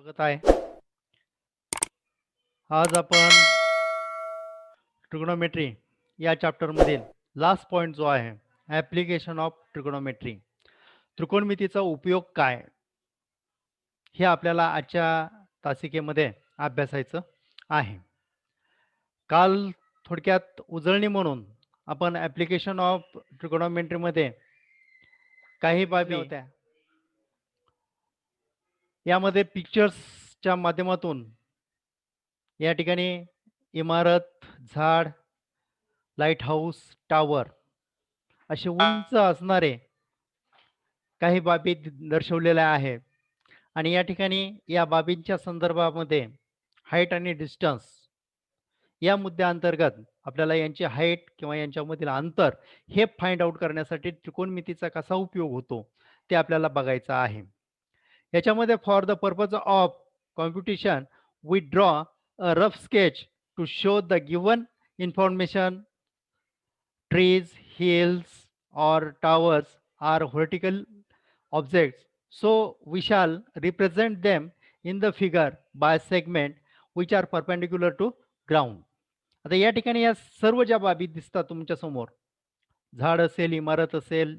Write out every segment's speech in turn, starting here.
स्वागत आहे. आज आपण ट्रिग्नोमेट्री या चॅप्टरमधील लास्ट पॉइंट जो आहे ॲप्लिकेशन ऑफ ट्रिग्नोमेट्री, त्रिकोणमितीचा उपयोग काय, हे आपल्याला आजच्या तासिकेमध्ये अभ्यासायचं आहे. काल थोडक्यात उजळणी म्हणून आपण ॲप्लिकेशन ऑफ ट्रिग्नोमेट्रीमध्ये काही बाबी होत्या. यामध्ये पिक्चर्सच्या माध्यमातून या ठिकाणी इमारत, झाड, लाईट हाऊस, टावर असे उंच असणारे काही बाबी दर्शवलेल्या आहेत. आणि या ठिकाणी या बाबींच्या संदर्भामध्ये हाईट आणि डिस्टन्स या मुद्द्याअंतर्गत आपल्याला यांची हाईट किंवा यांच्यामधील अंतर हे फाइंड आउट करण्यासाठी त्रिकोणमितीचा कसा उपयोग होतो ते आपल्याला बघायचं आहे. याच्यामध्ये for the purpose of computation we draw a rough sketch to show the given information. Trees, hills or towers are vertical objects, so we shall represent them in the figure by segment which are perpendicular to ground. आता या ठिकाणी या सर्व ज्या बाबी दिसतात तुमच्या समोर, झाड असेल, इमारत असेल,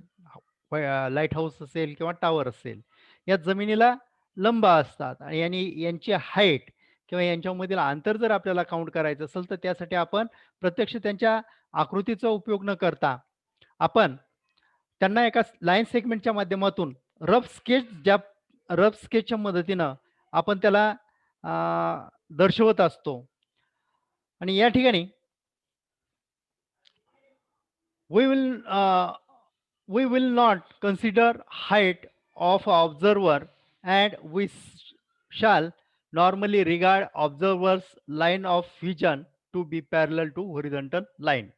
लाईट हाऊस असेल किंवा टावर असेल, या जमिनीला लंब असतात आणि यांची हाईट किंवा यांच्यामधील अंतर जर आपल्याला काउंट करायचं असेल तर त्यासाठी आपण प्रत्यक्ष त्यांच्या आकृतीचा उपयोग न करता आपण त्यांना एका लाईन सेगमेंटच्या माध्यमातून रफ स्केचच्या मदतीनं आपण त्याला दर्शवत असतो. आणि या ठिकाणी we will not consider height of observer and we shall normally regard observer's line of vision to be parallel to horizontal line.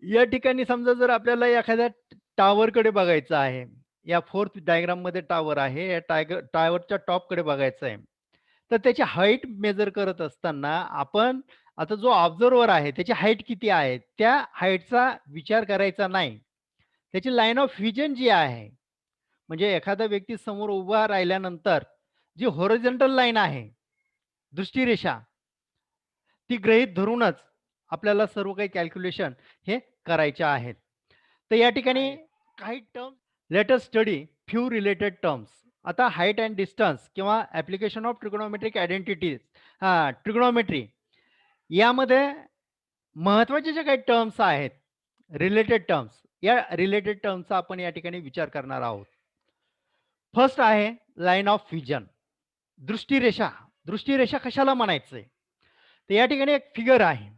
या ठिकाणी समजा जर आपल्याला एखाद्या टावरकडे बघायचं आहे, या फोर्थ डायग्राम मध्ये टावर आहे, या टावरच्या टॉपकडे बघायचं आहे, तर त्याची हाईट मेजर करत असताना आपण आता जो ऑब्झर्वर आहे त्याची हाईट किती आहे त्या हाईटचा विचार करायचा नाही. त्याची लाईन ऑफ व्हिजन जी आहे, म्हणजे एखादा व्यक्ती समोर उभा राहिल्यानंतर जी हॉरिझॉन्टल लाईन आहे, दृष्टिरेषा, ती गृहीत धरूनच आपल्याला सर्व काही कॅल्क्युलेशन हे करायचे आहेत. तर या ठिकाणी काही term, let us study few related terms. आता हाईट अँड डिस्टन्स किंवा application of trigonometric identities, trigonometry यामध्ये महत्त्वाचे जे काही टर्म्स आहेत, रिलेटेड टर्म्स, या रिलेटेड टर्म्सचा आपण या ठिकाणी विचार करणार आहोत. फर्स्ट आहे लाईन ऑफ व्हिजन, दृष्टिरेषा. दृष्टिरेषा कशाला म्हणायचंय तर या ठिकाणी एक फिगर आहे.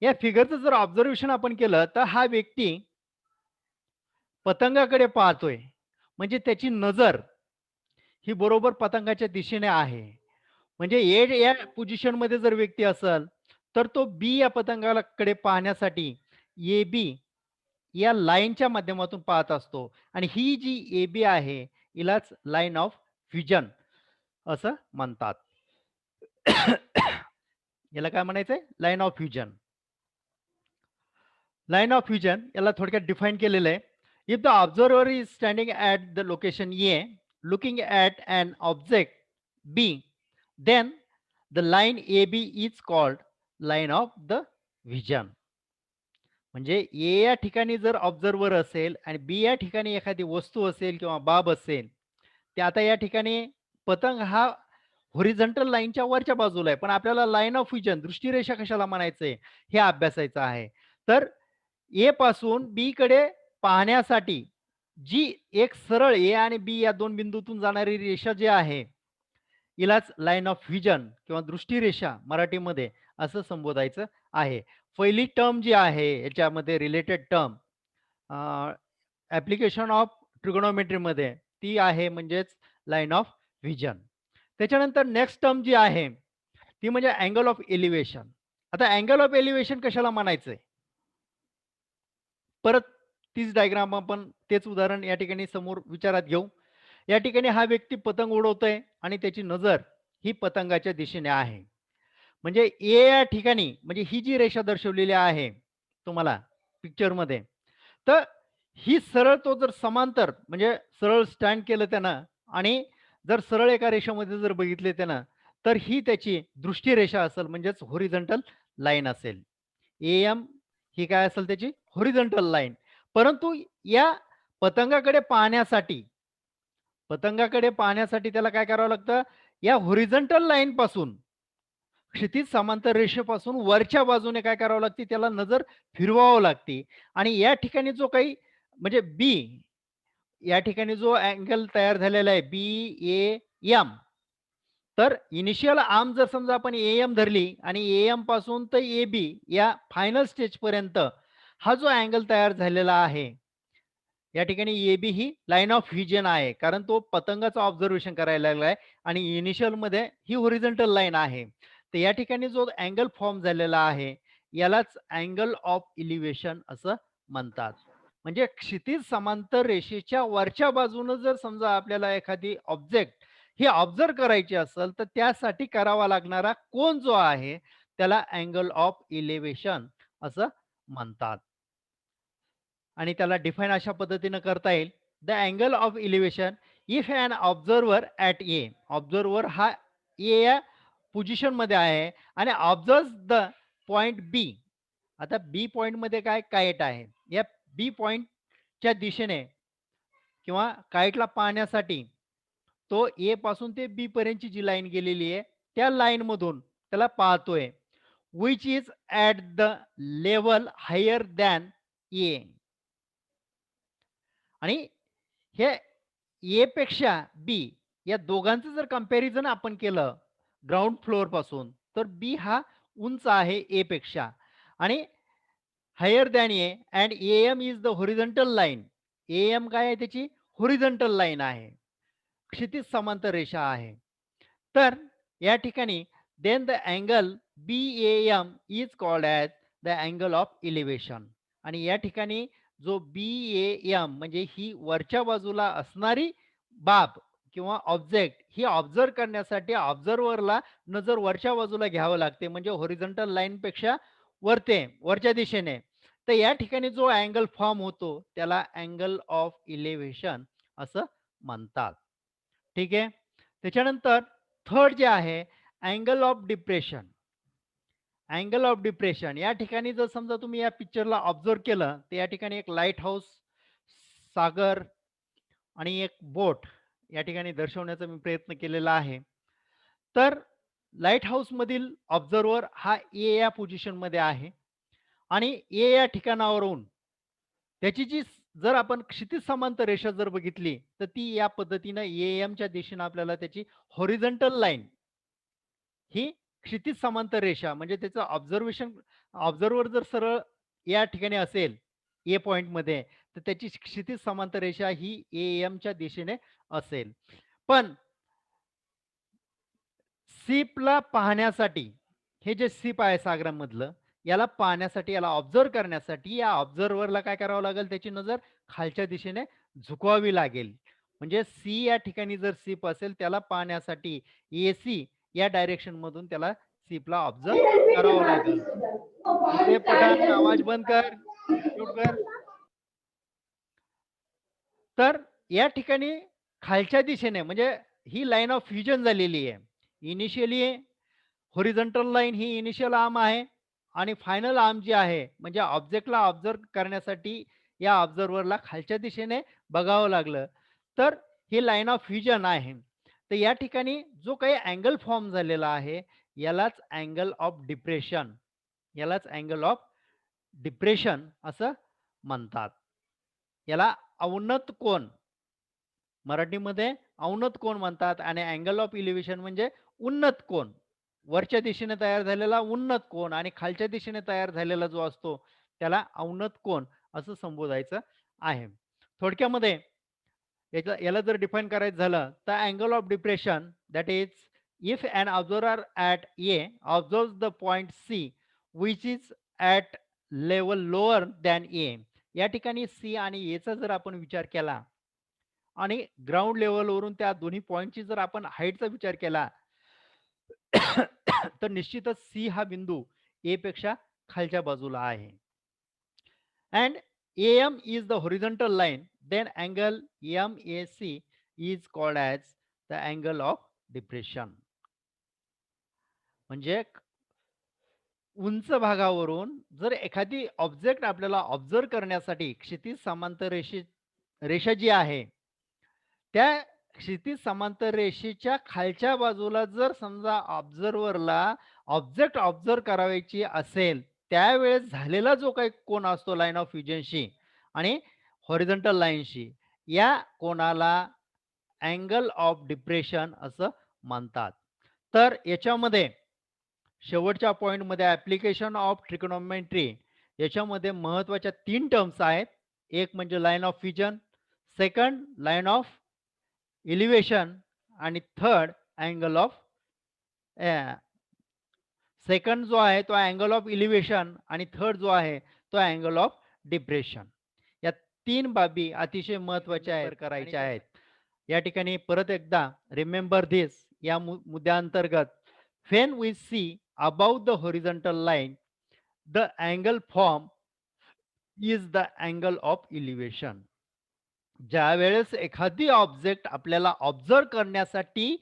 या फिगरचं जर ऑब्झर्वेशन आपण केलं तर हा व्यक्ती पतंगाकडे पाहतोय, म्हणजे त्याची नजर ही बरोबर पतंगाच्या दिशेने आहे. म्हणजे ए या पोझिशन मध्ये जर व्यक्ती असेल तर तो बी या पतंगाकडे पाहण्यासाठी ए बी या लाईनच्या माध्यमातून पाहत असतो. आणि ही जी ए बी आहे हिलाच लाईन ऑफ व्हिजन असं म्हणतात. याला काय म्हणायचंय? Line of vision. Line of vision याला थोडक्यात डिफाईन केलेलं आहे. If the observer is standing at the location A looking at an object B, then the line AB is called line of the vision. म्हणजे ए या ठिकाणी जर observer असेल आणि बी या ठिकाणी एखादी वस्तू असेल किंवा बाब असेल, ते आता या ठिकाणी पतंग हा हॉरिझॉन्टल लाईनच्या वरच्या बाजूला आहे, पण आपल्याला लाईन ऑफ व्हिजन, दृष्टिरेषा कशाला म्हणायचंय हे अभ्यासायचं आहे. तर ए पासून बी कडे पाहण्यासाठी जी एक सरळ ए आणि बी या दोन बिंदूतून जाणारी रेषा जी आहे हिलाच लाईन ऑफ व्हिजन किंवा दृष्टिरेषा मराठीमध्ये असं संबोधायचं आहे. पहिली टर्म जी आहे याच्यामध्ये रिलेटेड टर्म ॲप्लिकेशन ऑफ ट्रिग्नोमेट्रीमध्ये ती आहे म्हणजेच लाईन ऑफ व्हिजन. त्याच्यानंतर नेक्स्ट टर्म जी आहे ती म्हणजे अँगल ऑफ एलिव्हेशन. आता अँगल ऑफ एलिव्हेशन कशाला म्हणायचंय? परत तीच डायग्राम आपण तेच उदाहरण या ठिकाणी समोर विचारात घेऊ. या ठिकाणी हा व्यक्ती पतंग उडवतोय आणि त्याची नजर ही पतंगाच्या दिशेने आहे. म्हणजे ए या ठिकाणी, म्हणजे ही जी रेषा दर्शवलेली आहे तुम्हाला पिक्चरमध्ये, तर ही सरळ तो जर समांतर म्हणजे सरळ स्टँड केलं त्यानं आणि जर सरळ एका रेषेमध्ये जर बघितले ते ना, तर ही त्याची दृष्टी रेषा असेल म्हणजेच हॉरिझॉन्टल लाईन असेल. एएम ही काय असेल त्याची हॉरिझॉन्टल लाईन. परंतु या पतंगाकडे पाहण्यासाठी त्याला काय करावं लागतं? या हॉरिझॉन्टल लाईनपासून क्षितिज समांतर रेषेपासून वरच्या बाजूने काय करावं लागते? त्याला नजर फिरवावं लागते आणि या ठिकाणी जो काही म्हणजे बी या ठिकाणी जो अँगल तयार झालेला आहे BAM तर इनिशियल आर्म जर समजा आपण AM धरली आणि AM पासून तर AB या फायनल स्टेजपर्यंत हा जो अँगल तयार झालेला आहे, या ठिकाणी AB he line of vision आहे. कारण तो पतंगाचं ऑब्झर्वेशन करायला लागलाय आणि इनिशियलमध्ये ही हॉरिझॉन्टल लाईन आहे. तर या ठिकाणी जो अँगल फॉर्म झालेला आहे, यालाच अँगल ऑफ इलिव्हेशन असं म्हणतात. म्हणजे क्षितिज समांतर रेषेच्या वरच्या बाजूनं जर समजा आपल्याला एखादी ऑब्जेक्ट ही ऑब्झर्व्ह करायची असेल, तर त्यासाठी करावा लागणारा कोन जो आहे, त्याला अँगल ऑफ इलिव्हेशन असं म्हणतात. आणि त्याला डिफाईन अशा पद्धतीनं करता येईल. The angle of elevation if an observer at A observer हा ए या पोझिशनमध्ये आहे आणि ऑब्झर्व्हज द पॉइंट बी. आता बी पॉइंटमध्ये काय काईट आहे. या बी पॉइंटच्या दिशेने किंवा काईटला पाहण्यासाठी तो ए पासून ते बी पर्यंतची जी लाईन गेलेली आहे, त्या लाईनमधून त्याला पाहतोय. Which is at the level higher than A. आणि हे ए पेक्षा बी या दोघांचं जर कंपॅरिझन आपण केलं ग्राउंड फ्लोअर पासून, तर बी हा उंच आहे ए पेक्षा आणि higher than A and AM is the horizontal line. AM काय आहे त्याची हॉरिझॉन्टल लाईन आहे. क्षितिज समांतर रेषा आहे. तर या ठिकाणी then the angle BAM is called as the angle of elevation. आणि या ठिकाणी जो BAM म्हणजे ही वरच्या बाजूला असणारी बाब किंवा ऑब्जेक्ट ही ऑब्झर्व्ह करण्यासाठी ऑब्झर्व्हरला नजर वरच्या बाजूला घ्यावं लागते म्हणजे हॉरिझॉन्टल लाईनपेक्षा वरच्या दिशेने. तर या ठिकाणी जो अँगल फॉर्म होतो त्याला अँगल ऑफ इलिव्हेशन असं म्हणतात. ठीक आहे. त्याच्यानंतर थर्ड जे आहे angle of depression. Angle of depression या ठिकाणी जर समजा तुम्ही या पिक्चरला ऑब्झर्व केलं तर या ठिकाणी एक लाईट हाऊस, सागर आणि एक बोट या ठिकाणी दर्शवण्याचा मी प्रयत्न केलेला आहे. तर लाईट हाऊस मधील ऑब्झर्वर हा ए या पोझिशनमध्ये आहे आणि ए या ठिकाणावरून त्याची जी जर आपण क्षितिज समांतर रेषा जर बघितली तर ती या पद्धतीनं एएमच्या दिशेनं आपल्याला त्याची हॉरिझॉन्टल लाईन ही क्षितिज समांतर रेषा म्हणजे त्याचं ऑब्झर्वर जर सरळ या ठिकाणी असेल ए पॉइंटमध्ये तर त्याची क्षितिज समांतर रेषा ही एएमच्या दिशेने असेल. पण सीपला पाहण्यासाठी हे जे सीप आहे सागरामधलं याला पाहण्यासाठी याला ऑब्झर्व करण्यासाठी या ऑब्झर्वरला काय करावं लागेल त्याची नजर खालच्या दिशेने झुकवावी लागेल. म्हणजे सी या ठिकाणी जर सीप असेल त्याला पाहण्यासाठी एसी या डायरेक्शन मधून त्याला सीपला ऑब्झर्व करावं लागेल. इथे पठाण आवाज बंद कर, म्यूट कर. तर या ठिकाणी खालच्या दिशेने म्हणजे ही लाईन ऑफ फ्युजन झालेली आहे. इनिशियली हॉरिझॉन्टल लाईन ही इनिशियल आर्म आहे आणि फायनल आर्म जी आहे म्हणजे ऑब्जेक्टला ऑब्झर्व करण्यासाठी या ऑब्झर्वरला खालच्या दिशेने बघावं लागलं. तर ही लाईन ऑफ फ्युजन आहे. तर या ठिकाणी जो काही अँगल फॉर्म झालेला आहे यालाच अँगल ऑफ डिप्रेशन असं म्हणतात. याला अवनत कोन मराठीमध्ये अवनत कोन म्हणतात आणि अँगल ऑफ इलिव्हेशन म्हणजे उन्नत कोन. वरच्या दिशेने तयार झालेला उन्नत कोन आणि खालच्या दिशेने तयार झालेला जो असतो त्याला अवनत कोन असं संबोधायचं आहे. थोडक्यामध्ये याला जर डिफाईन करायचं झालं तर angle of depression that is if an observer at A observes the point C which is at level lower than A. या ठिकाणी सी आणि एचा जर आपण विचार केला आणि ग्राउंड लेवलवरून त्या दोन्ही पॉइंटची जर आपण हाईटचा विचार केला तर निश्चितच सी हा बिंदू ए पेक्षा खालच्या बाजूला आहे. And AM is the horizontal line, then angle MAC is called as the angle of depression. म्हणजे उंच भागावरून जर एखादी ऑब्जेक्ट आपल्याला ऑब्झर्व करण्यासाठी क्षितिज समांतर रेषा जी आहे, त्या क्षितिज समांतर रेषेच्या खालच्या बाजूला जर समजा ऑब्झर्व्हरला ऑब्जेक्ट ऑब्झर्व करायची असेल, त्यावेळेस झालेला जो काही कोन असतो लाईन ऑफ व्हिजनशी आणि हॉरिझॉन्टल लाईनशी, या कोनाला अँगल ऑफ डिप्रेशन असं म्हणतात. तर याच्यामध्ये शेवटच्या पॉइंटमध्ये ॲप्लिकेशन ऑफ ट्रिग्नोमेट्री याच्यामध्ये महत्त्वाच्या 3 टर्म्स आहेत. एक म्हणजे line of vision, second line of elevation आणि थर्ड अँगल ऑफ सेकंड जो आहे तो अँगल ऑफ एलिव्हेशन आणि थर्ड जो आहे तो अँगल ऑफ डिप्रेशन. या 3 बाबी अतिशय महत्त्वाच्या आहेत करायच्या आहेत. या ठिकाणी परत एकदा रिमेंबर धिस या मुद्द्याअंतर्गत when we see above the horizontal line the angle formed is the angle of elevation. ज्यावेळेस एखादी ऑब्जेक्ट आपल्याला ऑब्झर्व करण्यासाठी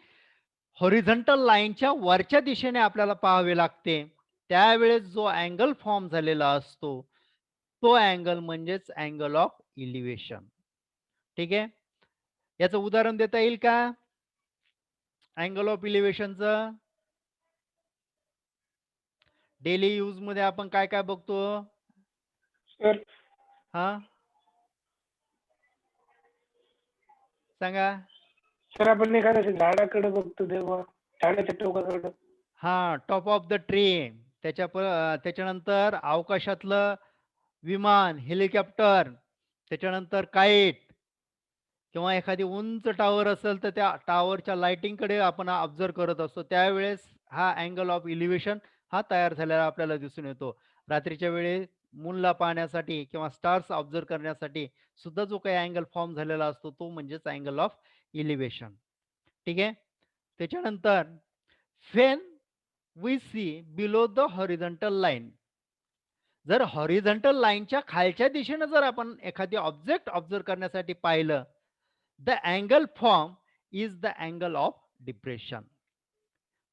हॉरिझॉन्टल लाईनच्या वरच्या दिशेने आपल्याला पाहावे लागते, त्यावेळेस जो अँगल फॉर्म झालेला असतो तो अँगल म्हणजेच अँगल ऑफ इलिव्हेशन. ठीक आहे. याचं उदाहरण देता येईल का अँगल ऑफ इलिव्हेशनचं? डेली यूज मध्ये आपण काय काय बघतो सर? हा सांगा. सर आपण एखाद्या झाडाकडे बघतो तेव्हा झाडाच्या टोकाकडे. हा, टॉप ऑफ द ट्री. त्याच्यानंतर अवकाशातलं विमान, हेलिकॉप्टर, त्याच्यानंतर काईट किंवा एखादी उंच टावर असेल तर त्या टावरच्या लाइटिंगकडे आपण ऑब्झर्व करत असतो. त्यावेळेस हा अँगल ऑफ इलिव्हेशन हा तयार झालेला आपल्याला दिसून येतो. रात्रीच्या वेळेस मूनला पाहण्यासाठी किंवा स्टार्स ऑब्झर्व करण्यासाठी सुद्धा जो काही अँगल फॉर्म झालेला असतो तो म्हणजेच अँगल ऑफ इलिव्हेशन. ठीक आहे. त्याच्यानंतर when we see below the horizontal line, जर हॉरिझॉन्टल लाईनच्या खालच्या दिशेने जर आपण एखादी ऑब्जेक्ट ऑब्झर्व करण्यासाठी पाहिलं, the angle form is the angle of depression.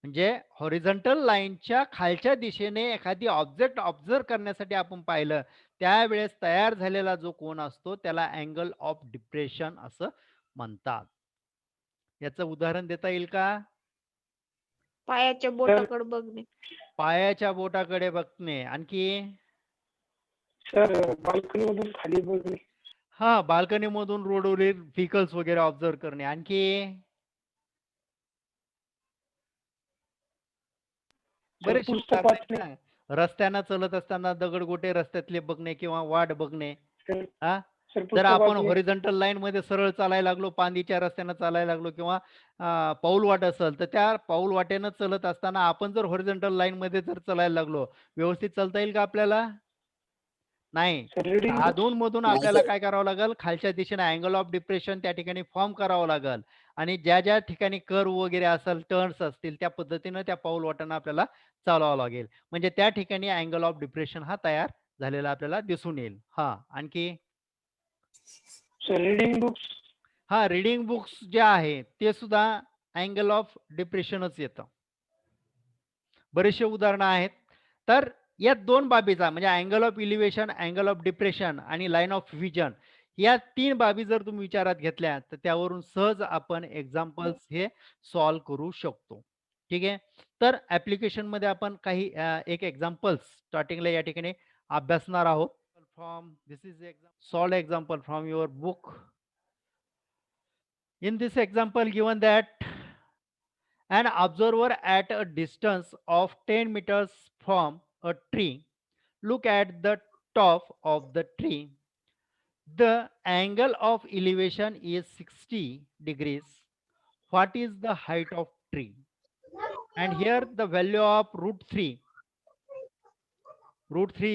म्हणजे हॉरिझॉन्टल लाईनच्या खालच्या दिशेने एखादी ऑब्जेक्ट ऑब्झर्व करण्यासाठी आपण पाहिलं, त्यावेळेस तयार झालेला जो कोन असतो त्याला अँगल ऑफ डिप्रेशन असं म्हणतात. याचं उदाहरण देता येईल का? पायाच्या बोटाकडे बघणे. पायाच्या बोटाकडे बघणे. आणखी? सर बाल्कनी मधून खाली बघणे. हा, बाल्कनी मधून रोडवरील व्हेकल्स वगैरे ऑब्झर्व करणे. आणखी? बरेचसे उदाहरण आहेत ना. रस्त्यानं चलत असताना दगडगोटे रस्त्यातले बघणे किंवा वाट बघणे. हा, जर आपण हॉरिझॉन्टल लाईन मध्ये सरळ चालायला लागलो, पांदीच्या रस्त्यानं चालायला लागलो किंवा पाऊल वाट असेल तर त्या पाऊल वाटेनं चलत असताना आपण जर हॉरिझॉन्टल लाईन मध्ये जर चालायला लागलो, व्यवस्थित चालता येईल का आपल्याला? नाही. मधून आपल्याला काय करावं लागेल, खालच्या दिशेने अँगल ऑफ डिप्रेशन त्या ठिकाणी फॉर्म करावं लागेल आणि ज्या ज्या ठिकाणी कर्व वगैरे असेल, टर्न्स असतील, त्या पद्धतीनं त्या पाऊल वाटांना आपल्याला चालवावं लागेल. म्हणजे त्या ठिकाणी अँगल ऑफ डिप्रेशन हा तयार झालेला आपल्याला दिसून येईल. हा, आणखी? Reading books. हा, रीडिंग बुक्स जे आहे ते सुद्धा अँगल ऑफ डिप्रेशनच येतं. बरेचसे उदाहरणं आहेत. तर या 2 बाबीचा म्हणजे angle of elevation, angle of depression आणि लाईन ऑफ व्हिजन या 3 बाबी जर तुम्ही विचारात घेतल्या तर त्यावरून सहज आपण एक्झाम्पल्स हे सॉल्व्ह करू शकतो. ठीक आहे. तर ऍप्लिकेशन मध्ये आपण काही एक एक्झाम्पल्स स्टार्टिंगला या ठिकाणी अभ्यासणार आहोत. From this is solve example from your book. In this example given that an observer at a distance of 10 meters from a tree look at the top of the tree. The angle of elevation is 60 degrees. What is the height of tree? And here the value of root 3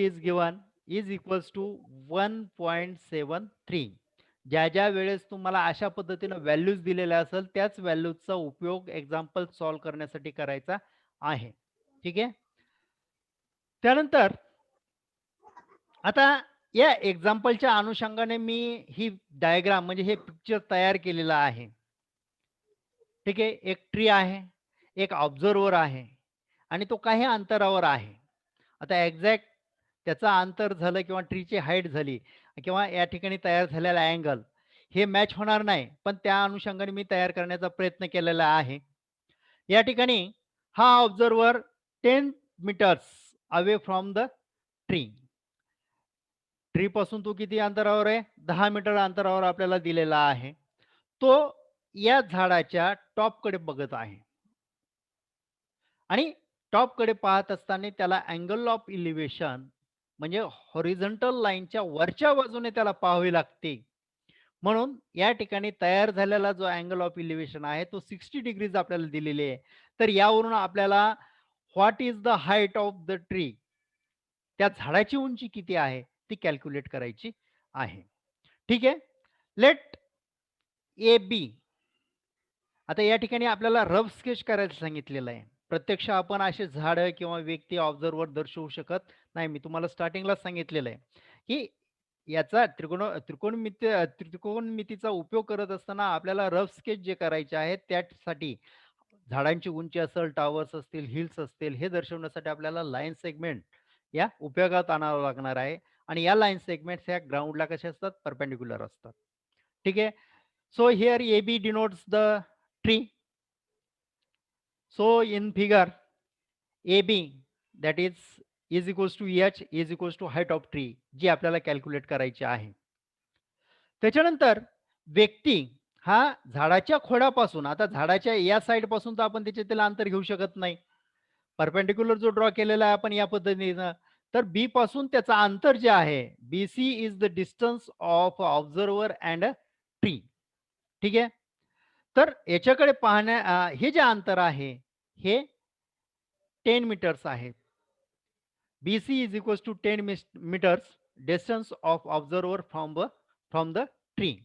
is given is equals to 1.73. ज्या ज्या वेळेस तुम्हाला अशा पद्धतीने values दिलेल्या असेल त्याच व्हॅल्यूजचा उपयोग एक्झाम्पल सॉल्व्ह करण्यासाठी करायचा आहे. ठीक आहे. त्यानंतर आता या एक्झाम्पलच्या अनुषंगाने मी ही डायग्राम म्हणजे हे पिक्चर तयार केलेलं आहे. ठीक आहे. एक ट्री आहे, एक ऑब्झर्वर आहे आणि तो काही अंतरावर आहे. आता एक्झॅक्ट त्याचं अंतर झालं किंवा ट्रीची हाईट झाली किंवा या ठिकाणी तयार झालेला अँगल हे मॅच होणार नाही. पण त्या अनुषंगाने मी तयार करण्याचा प्रयत्न केलेला आहे. या ठिकाणी हा observer 10 meters away from the tree. ट्रीपासून तो किती अंतरावर आहे? 10 मीटर अंतरावर आपल्याला दिलेला आहे. तो या झाडाच्या टॉपकडे बघत आहे आणि टॉपकडे पाहत असताना त्याला अँगल ऑफ इलिव्हेशन म्हणजे हॉरिझॉन्टल लाईनच्या वरच्या बाजूने त्याला पाहावी लागते. म्हणून या ठिकाणी तयार झालेला जो अँगल ऑफ इलिव्हेशन आहे तो 60 डिग्रीज आपल्याला दिलेली आहे. तर यावरून आपल्याला what is the height of the tree, त्या झाडाची उंची किती आहे ती कॅल्क्युलेट करायची आहे. ठीक आहे. Let A B. आता या ठिकाणी आपल्याला रफ स्केच करायला सांगितलेलं आहे. प्रत्यक्ष आपण असे झाडं किंवा व्यक्ती ऑब्झर्वर दर्शवू शकत नाही. मी तुम्हाला स्टार्टिंगलाच सांगितलेलं आहे की याचा त्रिकोणमितीचा उपयोग करत असताना आपल्याला रफ स्केच जे करायचे आहे त्यासाठी झाडांची उंची असेल, टॉवर्स असतील, हिल्स असतील हे दर्शवण्यासाठी आपल्याला लाईन सेगमेंट या उपयोगात आणावं लागणार आहे आणि या लाईन सेगमेंट्स ह्या ग्राउंडला कशा असतात? परपेंडिक्युलर असतात. ठीक आहे. So here AB denotes the tree. So in figure AB that is equals to H is equals to height of tree जी आपल्याला कॅल्क्युलेट करायची आहे. त्याच्यानंतर व्यक्ती हा झाडाच्या खोडापासून, आता झाडाच्या या साइड पासून तर आपण त्याच्यातील अंतर घेऊ शकत नाही. परपेंडिक्युलर जो ड्रॉ केलेला आहे आपण या पद्धतीनं, तर बी पासून त्याचं अंतर जे आहे BC is the distance of observer and tree. ठीक आहे. तर याच्याकडे पाहण्या हे जे अंतर आहे हे 10 मीटर्स आहे. BC is equals to 10 meters distance of observer from the tree.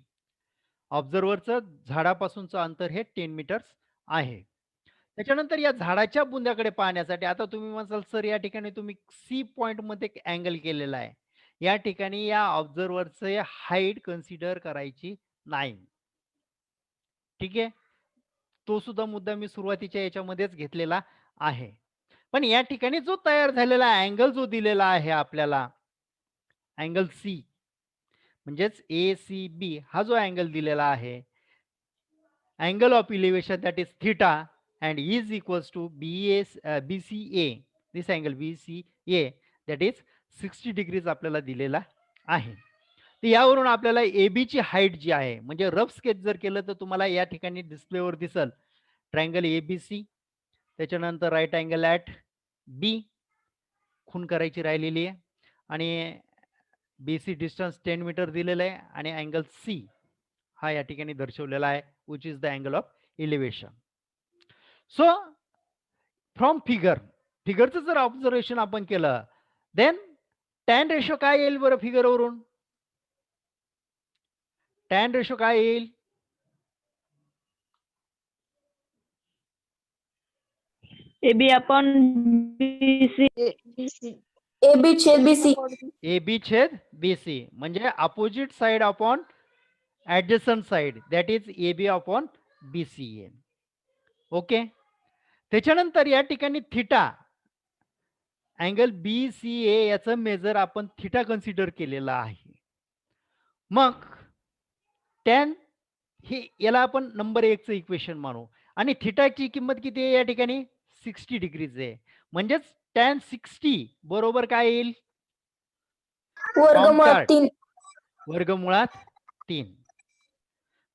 ऑब्झर्वरचं झाडापासूनचं अंतर हे 10 मीटर्स आहे. त्याच्यानंतर या झाडाच्या बुंद्याकडे पाहण्यासाठी आता तुम्ही म्हणाल सर या ठिकाणी तुम्ही सी पॉइंट मध्ये अँगल केलेला आहे. या ठिकाणी या ऑब्झर्वरचे हाईट कन्सिडर करायची नाही. ठीक आहे. तो सुद्धा मुद्दा मी सुरुवातीच्या याच्यामध्येच घेतलेला आहे. पण या ठिकाणी जो तयार झालेला अँगल जो दिलेला आहे आपल्याला अँगल सी म्हणजेच ACB हा जो अँगल दिलेला आहे angle of elevation that is theta and is equals to BCA. This angle BCA that is 60 degrees आपल्याला दिलेला आहे. तर यावरून आपल्याला AB ची हाईट जी आहे म्हणजे रफ स्केच जर केलं तर तुम्हाला या ठिकाणी डिस्प्लेवर दिसल ट्रायंगल ABC. त्याच्यानंतर राईट अँगल ॲट B खून करायची राहिलेली आहे आणि BC डिस्टन्स 10 मीटर दिलेलं आहे आणि अँगल C हा या ठिकाणी दर्शवलेला आहे which is the angle of elevation. So from फिगरचं जर ऑब्झर्वेशन आपण केलं देन टॅन रेशो काय येईल बरं फिगरवरून? टॅन रेशो काय येईल? AB upon BC. AB छेद BC. AB छेद BC म्हणजे opposite side upon adjacent side that is AB upon BCA. Okay. त्याच्यानंतर या ठिकाणी थीटा अँगल BCA याचं मेजर आपण थीटा कन्सिडर केलेला आहे. मग टॅन हे याला आपण नंबर 1 चं इक्वेशन मानू आणि थीटाची किंमत किती आहे या ठिकाणी 60 डिग्रीज आहे. म्हणजेच टॅन 60 बरोबर काय येईल? वर्गमुळात 3. वर्गमुळात 3.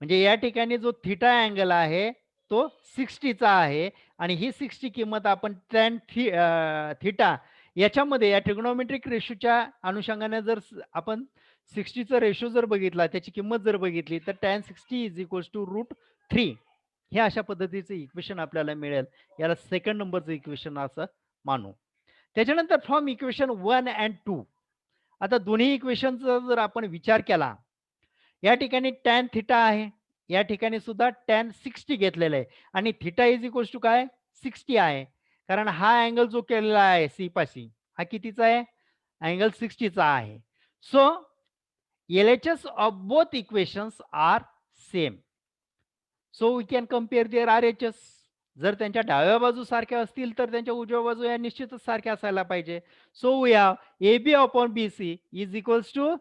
म्हणजे या ठिकाणी जो थीटा अँगल आहे तो 60 चा आहे आणि ही 60 किंमत आपण टॅन थीटा याच्यामध्ये या ट्रिग्नोमेट्रिक रेशोच्या अनुषंगाने जर आपण 60 चा रेशो जर बघितला त्याची किंमत जर बघितली तर टॅन 60 इज इक्वल्स टू √3 हे अशा पद्धतीचं इक्वेशन आपल्याला मिळेल. याला सेकंड नंबरचं इक्वेशन असं मानू. त्याच्यानंतर फ्रॉम इक्वेशन 1 अँड 2 आता दोन्ही इक्वेशनचा जर आपण विचार केला या ठिकाणी टॅन थीटा आहे या ठिकाणी सुद्धा टॅन 60 घेतलेलं आहे आणि थीटा इज इक्वल्स टू काय 60 आहे कारण हा अँगल जो केलेला आहे सी पाशी हा कितीचा आहे अँगल 60 चा आहे. So LHS of both equations are same. So we can compare their RHS. जर त्यांच्या डाव्या बाजू सारख्या असतील तर त्यांच्या उजव्या बाजू या निश्चितच सारख्या असायला पाहिजे. So we have AB upon BC is equals to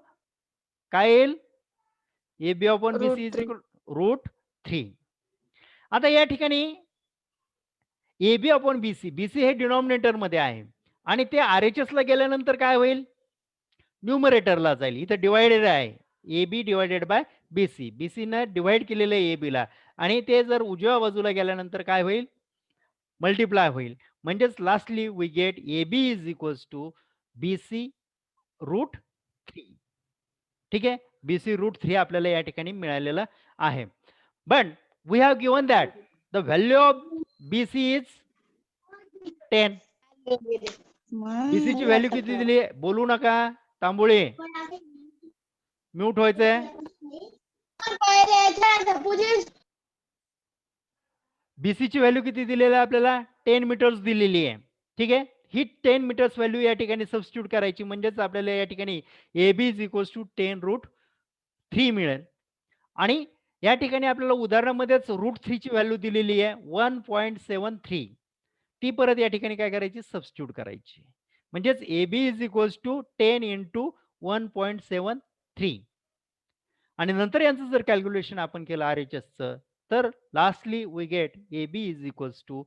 काय येईल? AB upon Root BC is 3. Equal √3. आता या ठिकाणी AB अपॉन BC, BC हे डिनॉमिनेटर मध्ये आहे आणि ते RHS ला गेल्यानंतर काय होईल? न्यूमरेटरला जाईल. इथं डिवायडेड आहे. AB divided by BC. BC न डिवाइड केलेलं आहे AB ला आणि ते जर उजव्या बाजूला गेल्यानंतर काय होईल? मल्टिप्लाय होईल. म्हणजेच lastly we get AB is equals to BC √3. ठीक आहे. BC √3 आपल्याला या ठिकाणी मिळालेलं आहे. But we have given that the value of BC is 10. BC ची व्हॅल्यू किती दिली? बोलू नका, तांबोळे. म्यूट व्हायचंय. BC ची व्हॅल्यू किती दिलेली आहे आपल्याला? 10 मीटर्स दिलेली आहे. ठीक आहे. ही 10 मीटर्स व्हॅल्यू या ठिकाणी सबस्टिट्यूट करायची म्हणजेच आपल्याला या ठिकाणी AB इज इक्वल्स टू 10√3 मिळेल. आणि या ठिकाणी आपल्याला उदाहरणामध्येच √3 ची व्हॅल्यू दिलेली आहे 1.73. ती परत या ठिकाणी काय करायची? सबस्टिट्यूट करायची. म्हणजेच AB is equals to 10 into 1.73. आणि नंतर यांचं जर कॅल्क्युलेशन आपण केलं RHSचं तर lastly we get AB is equals to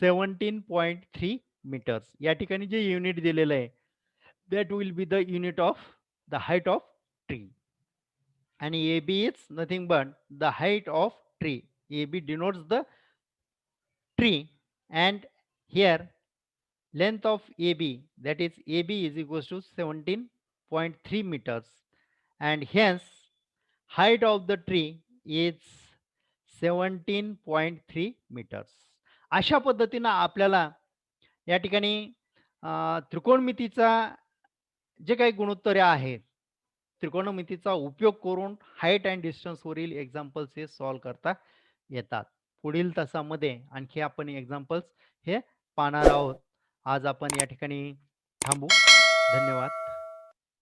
17.3 metres. या ठिकाणी जे युनिट दिलेलं आहे that will be the unit of the height of tree. आणि AB is nothing but the height of tree. AB denotes the tree and here length of AB, that is AB is equals to 17.3 meters and hence height of the tree is 17.3 meters. अशा पद्धतीनं आपल्याला या ठिकाणी त्रिकोणमितीचा जे काही गुणोत्तरे आहेत त्रिकोणमितीचा उपयोग करून हाईट अँड डिस्टन्स वरील एक्झाम्पल्स हे सॉल्व्ह करता येतात. पुढील तासामध्ये आणखी आपण एक्झाम्पल्स हे पाहणार आहोत. आज आपण या ठिकाणी थांबू. धन्यवाद.